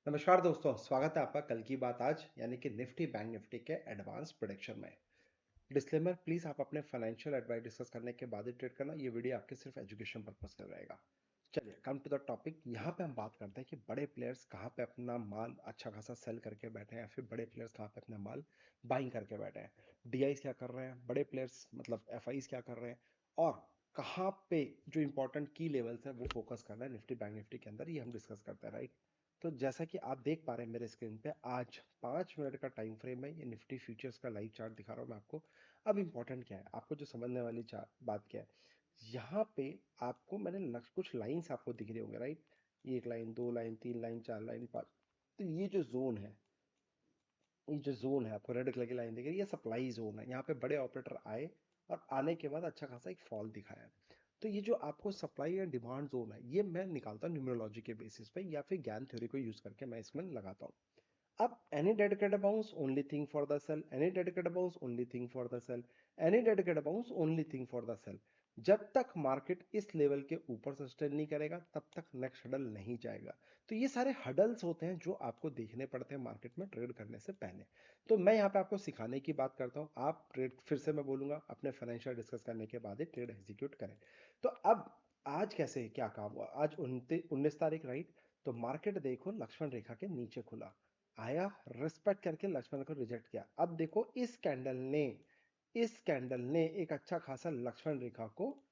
नमस्कार दोस्तों, स्वागत है आपका कल की बात आज यानी कि निफ्टी बैंक निफ्टी के एडवांस प्रेडिक्शन में। डिस्क्लेमर, प्लीज आप अपने फाइनेंशियल एडवाइस डिस्कस करने के बाद ही ट्रेड करना। ये वीडियो आपके सिर्फ एजुकेशन पर्पस का रहेगा। चलिए कम टू द टॉपिक। यहाँ पे हम बात करते हैं कि बड़े प्लेयर्स कहाँ पे अपना माल अच्छा खासा सेल करके बैठे हैं या फिर बड़े प्लेयर्स कहाँ पे अपना माल बाइंग करके बैठे हैं। डीआईस क्या कर रहे हैं, बड़े प्लेयर्स मतलब एफआईस क्या कर रहे हैं, और कहाँ पे जो इंपॉर्टेंट की लेवल्स है वो फोकस करना है निफ्टी बैंक निफ्टी के अंदर, ये हम डिस्कस करते हैं, राइट। तो जैसा कि आप देख पा रहे हैं मेरे स्क्रीन पे, आज 5 मिनट का टाइम फ्रेम है। ये निफ्टी फ्यूचर्स का लाइव चार्ट दिखा रहा हूँ मैं आपको। अब इंपॉर्टेंट क्या है, आपको जो समझने वाली बात क्या है, यहाँ पे आपको मैंने कुछ लाइंस आपको दिख रहे होंगे, राइट। एक लाइन, दो लाइन, तीन लाइन, चार लाइन, पाँच। तो ये जो जोन है, ये जो जोन है आपको रेड कलर की लाइन दिख रही है, ये सप्लाई जोन है। यहाँ पे बड़े ऑपरेटर आए और आने के बाद अच्छा खासा एक फॉल दिखाया। तो ये जो आपको सप्लाई एंड डिमांड जोन है, ये मैं निकालता हूँ न्यूमरोलॉजी के बेसिस पे या फिर ज्ञान थ्योरी को यूज करके मैं इसमें लगाता हूँ। अब any dedicated bounce only thing for the sell, any dedicated bounce only thing for the sell, any dedicated bounce only thing for the sell। जब तक मार्केट इस लेवल के ऊपर सस्टेन नहीं करेगा तब तक नेक्स्ट हडल नहीं जाएगा। तो ये सारे हडल्स होते हैं जो आपको देखने पड़ते हैं मार्केट में ट्रेड करने से पहले। तो मैं यहाँ पे आपको सिखाने की बात करता हूँ, आप ट्रेड फिर से मैं बोलूंगा अपने फाइनेंशियल डिस्कस करने के बाद ही ट्रेड एग्जीक्यूट करें। तो अब आज कैसे क्या काम हुआ, आज 19 तारीख, राइट। तो मार्केट देखो लक्ष्मण रेखा के नीचे खुला, आया, रिस्पेक्ट करके लक्ष्मण को रिजेक्ट किया। अब देखो इस कैंडल ने एक अच्छा खासा लक्ष्मण रेखा को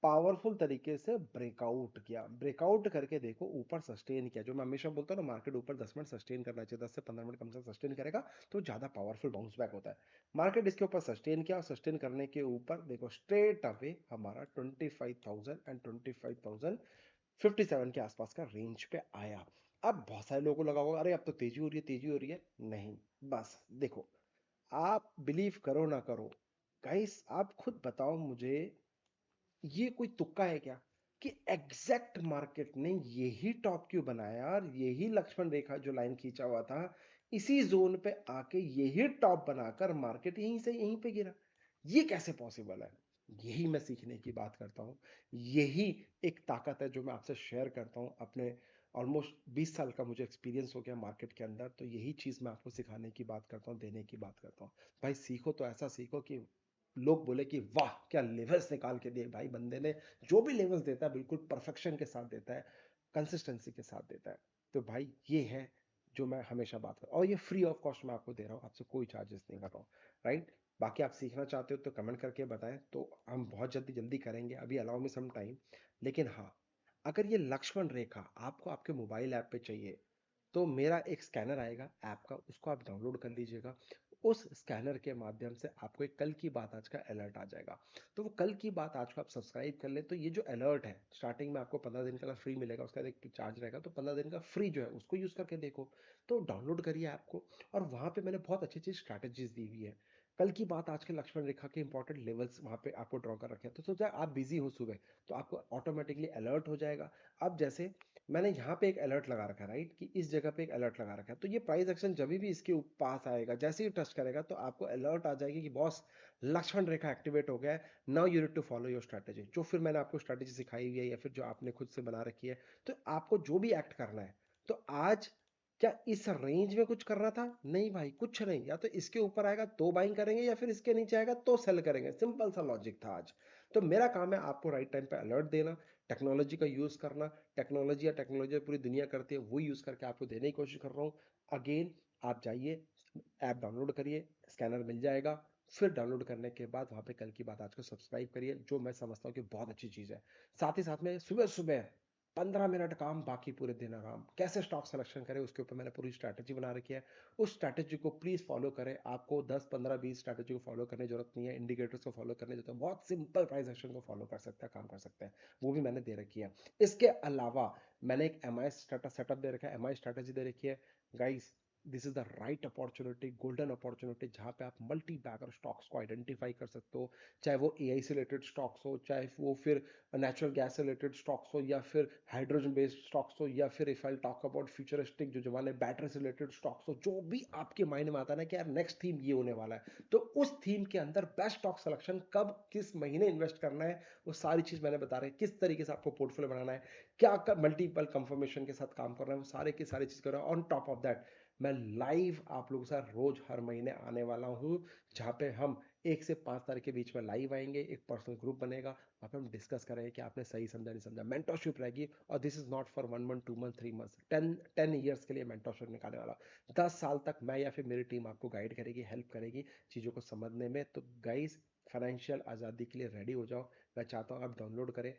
पावरफुल तरीके से ब्रेकआउट किया। ब्रेकआउट करके देखो ऊपर सस्टेन किया। जो मैं हमेशा बोलता हूँ ना, मार्केट ऊपर 10 मिनट सस्टेन करना चाहिए, 10 से 15 मिनट कम से सस्टेन करेगा तो ज्यादा पावरफुल बाउंस बैक होता है। मार्केट इसके ऊपर सस्टेन किया और सस्टेन करने के ऊपर देखो स्ट्रेट अवे हमारा 25,000 एंड 25,057 के आसपास का रेंज पे आया। अब बहुत सारे लोगों को लगा होगा अरे अब तो तेजी हो रही है, तेजी हो रही है। नहीं, बस देखो, आप बिलीव करो ना करो, गाइस आप खुद बताओ मुझे, ये कोई तुक्का है क्या कि एग्जैक्ट मार्केट ने यही टॉप क्यों बनाया और यही लक्ष्मण रेखा जो लाइन खींचा हुआ था इसी जोन पे आके यही टॉप बनाकर मार्केट यहीं से यहीं पे गिरा? ये कैसे पॉसिबल है? यही मैं सीखने की बात करता हूँ। यही एक ताकत है जो मैं आपसे शेयर करता हूँ। अपने ऑलमोस्ट 20 साल का मुझे एक्सपीरियंस हो गया मार्केट के अंदर, तो यही चीज मैं आपको सिखाने की बात करता हूँ, देने की बात करता हूँ। भाई सीखो तो ऐसा सीखो कि लोग बोले कि वाह क्या लेवल्स निकाल के दिए भाई बंदे ने। जो भी लेवल्स देता है बिल्कुल परफेक्शन के साथ देता है, कंसिस्टेंसी के साथ देता है। तो भाई ये है जो मैं हमेशा बात कर, और ये फ्री ऑफ कॉस्ट मैं आपको दे रहा हूँ, आपसे कोई चार्जेस नहीं कर रहा हूँ, राइट। बाकी आप सीखना चाहते हो तो कमेंट करके बताएं, तो हम बहुत जल्दी जल्दी करेंगे। अभी अलाउ मी सम टाइम। लेकिन हाँ, अगर ये लक्ष्मण रेखा आपको आपके मोबाइल ऐप पे चाहिए तो मेरा एक स्कैनर आएगा ऐप का, उसको आप डाउनलोड कर लीजिएगा। उस स्कैनर के माध्यम से आपको एक कल की बात आज का अलर्ट आ जाएगा। तो वो कल की बात आज को आप सब्सक्राइब कर ले, तो ये जो अलर्ट है स्टार्टिंग में आपको 15 दिन का फ्री मिलेगा, उसका एक चार्ज रहेगा, तो 15 दिन का फ्री जो है उसको यूज करके देखो। तो डाउनलोड करिए ऐप को, और वहां पे मैंने बहुत अच्छी अच्छी स्ट्रैटेजीज दी हुई है। कल की बात आज के लक्ष्मण रेखा के इंपॉर्टेंट लेवल्स वहां पे आपको ड्रॉ कर रखे हैं। तो सोचा आप बिजी हो सुबह तो आपको ऑटोमेटिकली अलर्ट हो जाएगा। अब जैसे मैंने यहाँ पे एक अलर्ट लगा रखा है, राइट, कि इस जगह पे एक अलर्ट लगा रखा है, तो ये प्राइस एक्शन जब भी इसके पास आएगा, जैसे ही टच करेगा तो आपको अलर्ट आ जाएगी कि बॉस लक्ष्मण रेखा एक्टिवेट हो गया है, now you need to follow your strategy. जो फिर मैंने आपको स्ट्रैटेजी सिखाई हुई है या फिर जो आपने खुद से बना रखी है, तो आपको जो भी एक्ट करना है। तो आज क्या इस रेंज में कुछ करना था? नहीं भाई, कुछ नहीं। या तो इसके ऊपर आएगा तो बाइंग करेंगे या फिर इसके नीचे आएगा तो सेल करेंगे, सिंपल सा लॉजिक था आज। तो मेरा काम है आपको राइट टाइम पे अलर्ट देना, टेक्नोलॉजी का यूज करना। टेक्नोलॉजी या टेक्नोलॉजी पूरी दुनिया करती है, वो यूज करके आपको देने की कोशिश कर रहा हूँ। अगेन आप जाइए, ऐप डाउनलोड करिए, स्कैनर मिल जाएगा। फिर डाउनलोड करने के बाद वहां पे कल की बात आज को सब्सक्राइब करिए, जो मैं समझता हूँ कि बहुत अच्छी चीज है। साथ ही साथ में सुबह सुबह 15 मिनट काम, बाकी पूरे दिन आराम। कैसे स्टॉक सिलेक्शन करें उसके ऊपर मैंने पूरी स्ट्रैटेजी बना रखी है। उस स्ट्रैटेजी को प्लीज फॉलो करें। आपको 10 15 20 स्ट्रैटेजी को फॉलो करने की जरूरत नहीं है, इंडिकेटर्स को फॉलो करने की जरूरत है। बहुत सिंपल प्राइस एक्शन को फॉलो कर सकते हैं, काम कर सकते हैं, वो भी मैंने दे रखी है। इसके अलावा मैंने एक एम आई सेटअप दे रखा है, एम आई स्ट्रैटेजी दे रखी है। Guys this is the right opportunity, golden opportunity, जहां पे आप मल्टी बैगर स्टॉक्स को आइडेंटिफाई कर सकते हो, चाहे वो एआई से रिलेटेड स्टॉक्स हो, चाहे वो फिर नेचुरल गैस से रिलेटेड स्टॉक्स हो, या फिर हाइड्रोजन बेस्ड स्टॉक्स हो, या फिर if I talk about futuristic जो जमाने बैटरी से रिलेटेड स्टॉक्स हो, जो भी आपके माइंड में आता है ना कि यार नेक्स्ट थीम ये होने वाला है, तो उस थीम के अंदर बेस्ट स्टॉक सिलेक्शन कब किस महीने इन्वेस्ट करना है, वो सारी चीज मैंने बता रही है, किस तरीके से आपको पोर्टफोलियो बनाना है, क्या मल्टीपल कंफर्मेशन के साथ काम करना है, वो सारे की सारी चीज कर रहा है। ऑन टॉप ऑफ दैट मैं लाइव आप लोगों के साथ रोज हर महीने आने वाला हूँ, जहाँ पे हम 1 से 5 तारीख के बीच में लाइव आएंगे, एक पर्सनल ग्रुप बनेगा, वहाँ पे हम डिस्कस करेंगे कि आपने सही समझा नहीं समझा, मेंटरशिप रहेगी, और this is not for 1 month 2 month 3 month, 10 years के लिए मेंटरशिप निकालने वाला, 10 साल तक मैं या फिर मेरी टीम आपको गाइड करेगी, हेल्प करेगी चीज़ों को समझने में। तो गाइस, फाइनेंशियल आज़ादी के लिए रेडी हो जाओ। मैं चाहता हूँ आप डाउनलोड करें,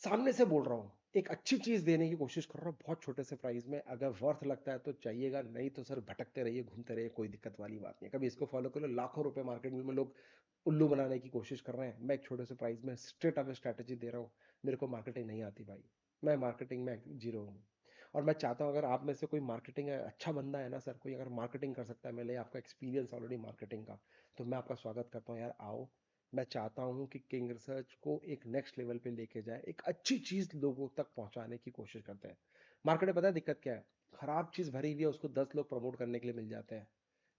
सामने से बोल रहा हूँ, एक अच्छी चीज देने की कोशिश कर रहा हूँ बहुत छोटे से प्राइस में, अगर वर्थ लगता है तो चाहिएगा, नहीं तो सर भटकते रहिए, घूमते रहिए, कोई दिक्कत वाली बात नहीं है। कभी इसको फॉलो करो, लाखों रुपए मार्केट में लोग उल्लू बनाने की कोशिश कर रहे हैं, मैं एक छोटे से प्राइस में स्ट्रेट अवे स्ट्रेटेजी दे रहा हूँ। मेरे को मार्केटिंग नहीं आती भाई, मैं मार्केटिंग में जीरो हूँ। और मैं चाहता हूँ अगर आप में से कोई मार्केटिंग अच्छा बंदा है ना सर, कोई अगर मार्केटिंग कर सकता है, मेरे आपका एक्सपीरियंस ऑलरेडी मार्केटिंग का, तो मैं आपका स्वागत करता हूँ यार, आओ। मैं चाहता हूं कि किंग रिसर्च को एक नेक्स्ट लेवल पे लेके जाए, एक अच्छी चीज लोगों तक पहुंचाने की कोशिश करते हैं। मार्केट में पता है दिक्कत क्या है, खराब चीज भरी हुई है, उसको 10 लोग प्रमोट करने के लिए मिल जाते हैं,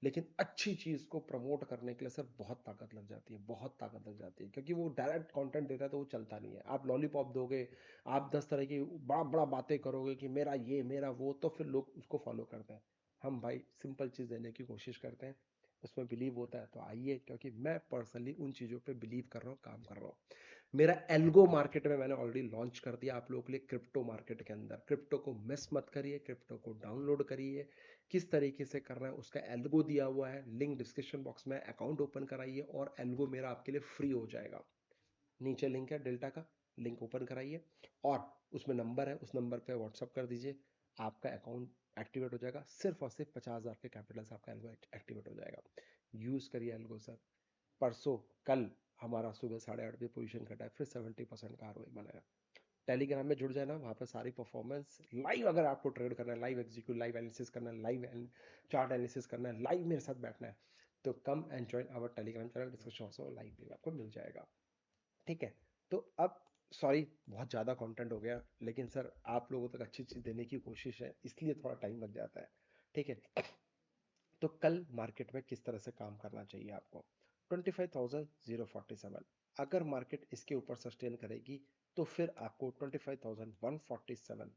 लेकिन अच्छी चीज को प्रमोट करने के लिए सर बहुत ताकत लग जाती है, बहुत ताकत लग जाती है, क्योंकि वो डायरेक्ट कंटेंट देता है तो वो चलता नहीं है। आप लॉलीपॉप दोगे, आप 10 तरह की बड़ा बड़ा बातें करोगे कि मेरा ये मेरा वो, तो फिर लोग उसको फॉलो करते हैं। हम भाई सिंपल चीज देने की कोशिश करते हैं, उसमें बिलीव होता है तो आइए, क्योंकि मैं पर्सनली उन चीज़ों पे बिलीव कर रहा हूँ, काम कर रहा हूँ। मेरा एल्गो मार्केट में मैंने ऑलरेडी लॉन्च कर दिया आप लोगों के लिए, क्रिप्टो मार्केट के अंदर। क्रिप्टो को मिस मत करिए, क्रिप्टो को डाउनलोड करिए, किस तरीके से करना है उसका एल्गो दिया हुआ है, लिंक डिस्क्रिप्शन बॉक्स में, अकाउंट ओपन कराइए और एल्गो मेरा आपके लिए फ्री हो जाएगा। नीचे लिंक है डेल्टा का, लिंक ओपन कराइए, और उसमें नंबर है, उस नंबर पे व्हाट्सअप कर दीजिए, आपका अकाउंट एक्टिवेट हो जाएगा। सिर्फ और सिर्फ 50,000 के कैपिटल से आपका एल्गो एक्टिवेट हो जाएगा। यूज करिए एल्गो सर। परसों कल हमारा सुबह 8:30 बजे पोजीशन कटा है, फिर 70% का आरओआई बनाया। टेलीग्राम में जुड़ जाना, वहाँ पर सारी परफॉर्मेंस लाइव, अगर आपको ट्रेड करना है, लाइव एग्जीक्यूट, लाइव एनालिसिस करना है, लाइव चार्ट एनालिसिस करना है, लाइव मेरे साथ बैठना है, तो come and join our Telegram channel, discussion also live भी आपको मिल जाएगा। ठीक है। तो अब सॉरी, बहुत ज़्यादा कंटेंट हो गया, लेकिन सर आप लोगों तक अच्छी चीज़ देने की कोशिश है, इसलिए थोड़ा टाइम लग जाता है। ठीक है। तो कल मार्केट में किस तरह से काम करना चाहिए आपको, 25,047, अगर मार्केट इसके ऊपर सस्टेन करेगी तो फिर आपको 25,147,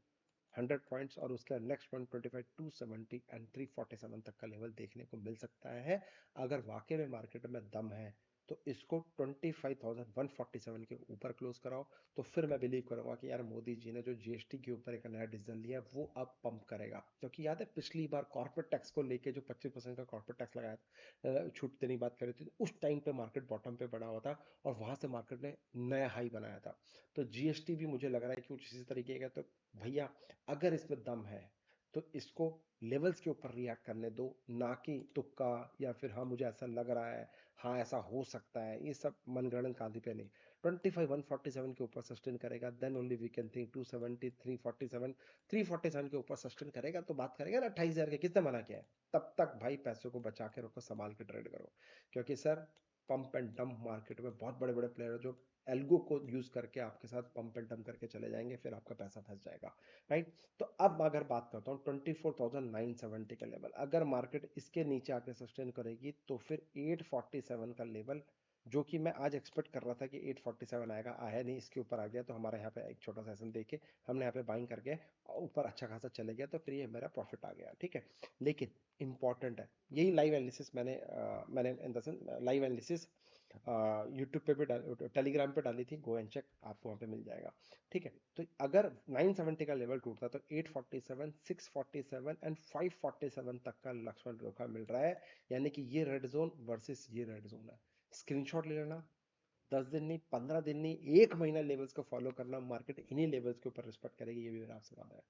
100 पॉइंट्स, और उसके नेक्स्ट पॉइंट 25,270 एंड 347 तक का लेवल देखने को मिल सकता है। अगर वाकई में मार्केट में दम है तो इसको 25,147 के ऊपर क्लोज कराओ, तो फिर मैं बिलीव करूंगा कि यार मोदी जी ने जो जीएसटी के ऊपर एक नया डिसीजन लिया वो अब पंप करेगा। क्योंकि याद है पिछली बार कॉर्पोरेट टैक्स को लेके जो 25% का कॉर्पोरेट टैक्स लगाया था, छूट देने की बात करी थी, उस टाइम पे मार्केट बॉटम पे पड़ा हुआ था, और वहां से मार्केट ने नया हाई बनाया था। तो जीएसटी भी मुझे लग रहा है कि कुछ इसी तरीके का, तो भैया अगर इसमें दम है तो इसको लेवल्स के ऊपर रिएक्ट करने दो, ना कि तुक्का, या फिर हाँ मुझे ऐसा लग रहा है, हाँ ऐसा हो सकता है, ये सब मनगढ़ंत आदि पे नहीं। 25,147 के ऊपर सस्टेन करेगा, then only we can think 270, 347, 347 के ऊपर सस्टेन करेगा तो बात करेगा ना 28,000 के, किसने मना किया है। तब तक भाई पैसों को बचा के रखो, संभाल के ट्रेड करो, क्योंकि sir pump and dump market में बहुत बड़े बड़े प्लेयर जो एल्गो को यूज करके आपके साथ पंप एंड डंप करके चले जाएंगे, फिर आपका पैसा फंस जाएगा। राइट। तो अब अगर बात करता हूँ 24,970 का लेवल, अगर मार्केट इसके नीचे आके सस्टेन करेगी तो फिर 847 का लेवल, जो कि मैं आज एक्सपेक्ट कर रहा था कि 847 आएगा, आया नहीं, इसके ऊपर आ गया, तो हमारे यहाँ पे एक छोटा सा सेशन देके हमने यहाँ पे बाइंग करके ऊपर अच्छा खासा चले गया, तो फिर ये मेरा प्रॉफिट आ गया। ठीक है। लेकिन इंपॉर्टेंट है, यही लाइव एनालिसिस मैंने in the sense live analysis YouTube पे भी टेलीग्राम पे डाली थी, गो एंड चेक, आपको वहाँ पे मिल जाएगा। ठीक है। तो अगर 970 का लेवल टूटता तो 847, 647 एंड 547 तक का लक्ष्मण रेखा मिल रहा है, यानी कि ये रेड जोन वर्सेस ये रेड जोन है। स्क्रीनशॉट ले लेना, 10 दिन नहीं, 15 दिन नहीं, 1 महीना लेवल्स को फॉलो करना, मार्केट इन्हीं लेवल्स के ऊपर रिस्पेक्ट करेगी, ये भी मेरा आपसे वादा है।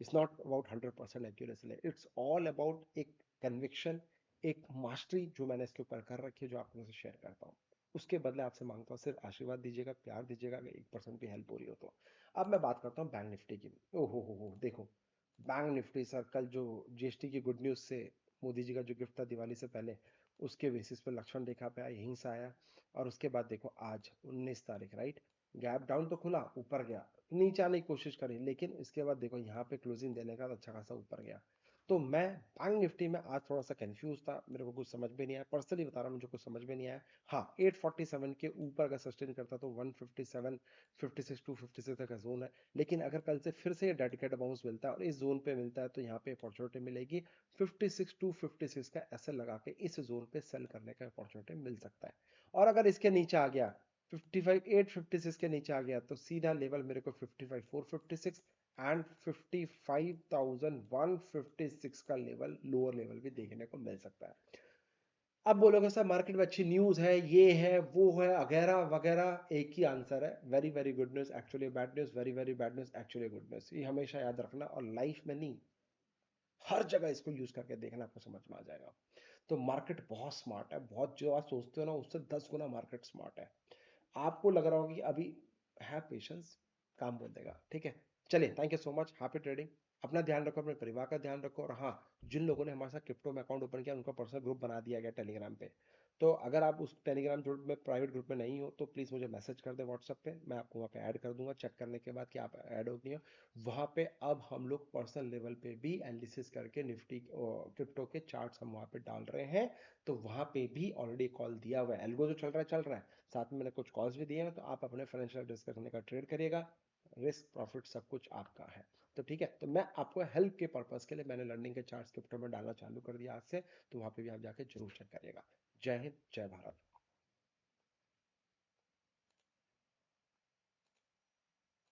It's not about 100% accuracy, it's all about एक कन्विक्शन, एक मास्टरी जो मैंने इसके ऊपर कर रखी है, जो आप लोगों से शेयर करता हूँ। उसके बदले आपसे मांगता हूँ सिर्फ आशीर्वाद दीजिएगा, प्यार दीजिएगा, अगर 1% भी हेल्प हो रही हो तो। अब मैं बात करता हूँ बैंक निफ्टी की। ओहो हो देखो, बैंक निफ्टी सर कल जो जीएसटी की गुड न्यूज से, मोदी जी का जो गिफ्ट था दिवाली से पहले, उसके बेसिस पे लक्षण रेखा पे आया, यहीं से आया। और उसके बाद देखो आज 19 तारीख, राइट, गैप डाउन तो खुला, ऊपर गया, नीचे आने की कोशिश करी, लेकिन इसके बाद देखो यहाँ पे क्लोजिंग देने का अच्छा खासा ऊपर गया। तो मैं बैंक निफ्टी में आज थोड़ा सा कंफ्यूज था, मेरे को कुछ समझ में नहीं आया, पर्सनली बता रहा हूँ, मुझे कुछ समझ में नहीं आया। हाँ, 847 के ऊपर अगर सस्टेन करता तो 157, 56 टू 56 तक का जोन है। लेकिन अगर कल से फिर से डेड कैट बाउंस मिलता है और इस जोन पे मिलता है तो यहाँ पे अपॉर्चुनिटी मिलेगी। 56 टू 56 का ऐसे लगा के इस जोन पे सेल करने का अपॉर्चुनिटी मिल सकता है। और अगर इसके नीचे आ गया 55 856 के नीचे आ गया तो सीधा लेवल मेरे को 55 456 एंड 55,156 का लेवल, लोअर लेवल भी देखने को मिल सकता है। अब बोलोगे सर मार्केट में अच्छी न्यूज है, ये है वो है वगैरह वगैरह, एक ही आंसर है, very very good news actually bad news, very very bad news actually good news. ये हमेशा याद रखना, और लाइफ में नहीं, हर जगह इसको यूज करके देखना, आपको समझ में आ जाएगा। तो मार्केट बहुत स्मार्ट है, बहुत, जो आप सोचते हो ना उससे 10 गुना मार्केट स्मार्ट है। आपको लग रहा होगा कि अभी है पेशेंस, काम बोल देगा, ठीक है। चलिए, thank you so much, happy trading. अपना ध्यान रखो, अपने परिवार का ध्यान रखो, और हाँ, जिन लोगों ने हमारे साथ क्रिप्टो में अकाउंट ओपन किया उनका पर्सनल ग्रुप बना दिया गया टेलीग्राम पे। तो अगर आप उस टेलीग्राम ग्रुप में, प्राइवेट ग्रुप में नहीं हो तो प्लीज़ मुझे मैसेज कर दें व्हाट्सएप पे, मैं आपको वहाँ पे ऐड कर दूंगा, चेक करने के बाद कि आप ऐड हो नहीं हो। वहाँ पे अब हम लोग पर्सनल लेवल पे भी एनालिसिस करके निफ्टी क्रिप्टो के चार्ट्स हम वहाँ पे डाल रहे हैं। तो वहाँ पे भी ऑलरेडी कॉल दिया हुआ है, एल्गो जो चल रहा है चल रहा है, साथ में मैंने कुछ कॉल्स भी दिए हैं, तो आप अपने फाइनेंशियल डिस्कस करने का ट्रेड करिएगा, रिस्क प्रॉफिट सब कुछ आपका है। तो ठीक है, तो मैं आपको हेल्प के पर्पस के लिए मैंने लर्निंग के चार्ट्स क्रिप्टो में डालना चालू कर दिया आज से, तो वहाँ पे भी आप जाके जरूर चेक करिएगा। जय हिंद, जय भारत।